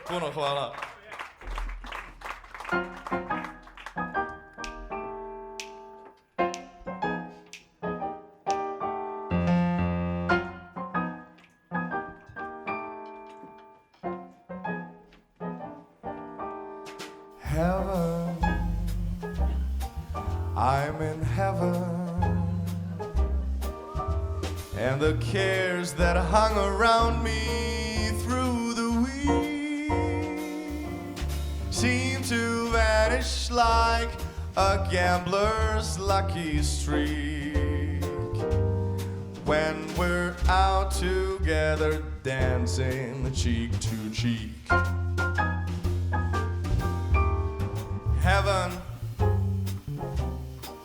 Puno hvala. Heaven, I'm in heaven, and the cares that hung around me through the week seem to vanish like a gambler's lucky streak when we're out together dancing cheek to cheek. Heaven,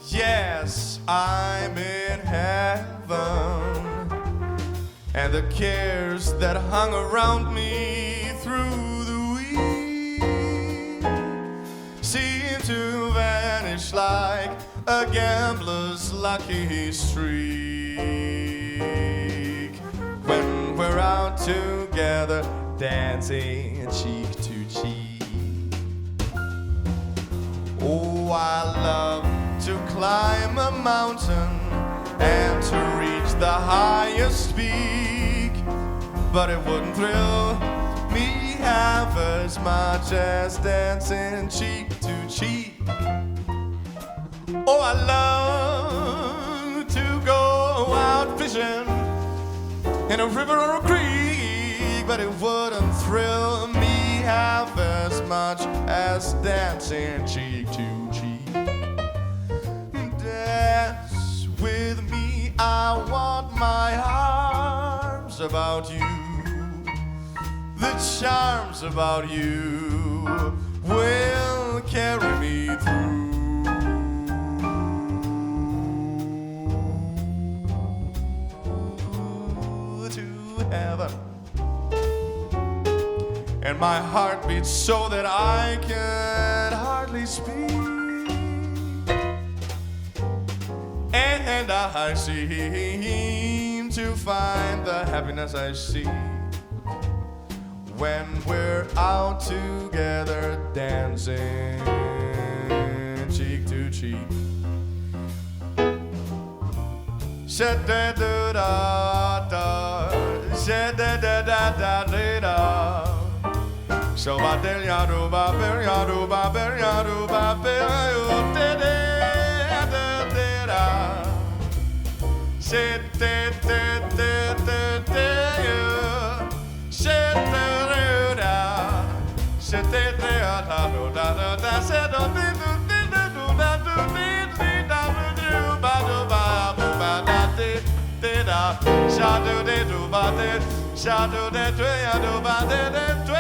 yes, I'm in heaven, and the cares that hung around me through the week seem to vanish like a gambler's lucky streak when we're out together dancing cheek to cheek. Oh, I love to climb a mountain and to reach the highest peak, but it wouldn't thrill me half as much as dancing cheek to cheek. Oh, I love to go out fishing in a river or a creek, but it wouldn't thrill me half as much as dancing cheek to cheek. Dance with me, I want my arms about you. The charms about you will carry me through to heaven. And my heart beats so that I can hardly speak, and I seem to find the happiness I seek when we're out together dancing cheek to cheek. Sha-da-da-da-da, sha-da-da-da-da-da-da. So ba del ya do ba bel ya do ba bel ya do ba bel yo de de de de da. Se de de de de de yo. Se de de da. Se de de da do da da da. Se do de do de de do da do de de da do do ba do ba bo ba da de de da. Sha do de do ba de. Sha do de do ya do ba de de do.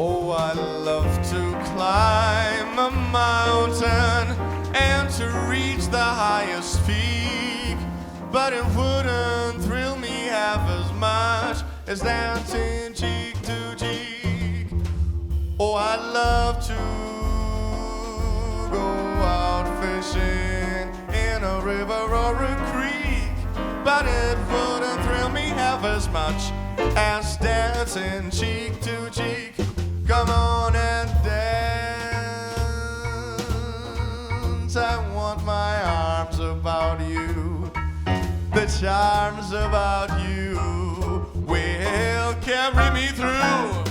Oh, I love to climb a mountain and to reach the highest peak, but it wouldn't thrill me half as much as dancing cheek to cheek. Oh, I love to go out fishing in a river or a creek, but it wouldn't thrill me half as much as dancing cheek to cheek. Come on and dance. I want my arms about you. The charms about you will carry me through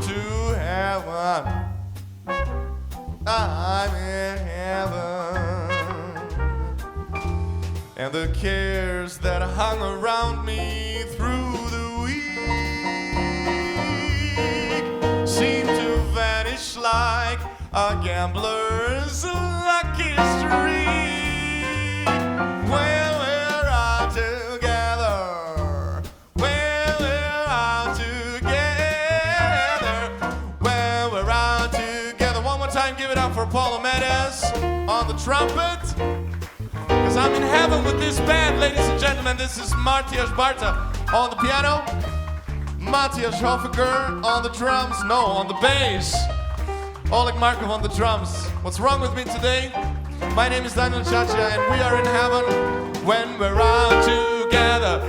to heaven. I'm in heaven. And the cares that hung around me through the week seem to vanish like a gambler's lucky streak. When we're out together, when we're out together, when we're out together. One more time, give it up for Pol Omedes on the trumpet. Cause I'm in heaven with this band, ladies and gentlemen. This is Mátyás Bartha on the piano, Mátyás Hofecker on the drums, no, on the bass, Oleg Markov on the drums. What's wrong with me today? My name is Čačija and we are in heaven when we're out together.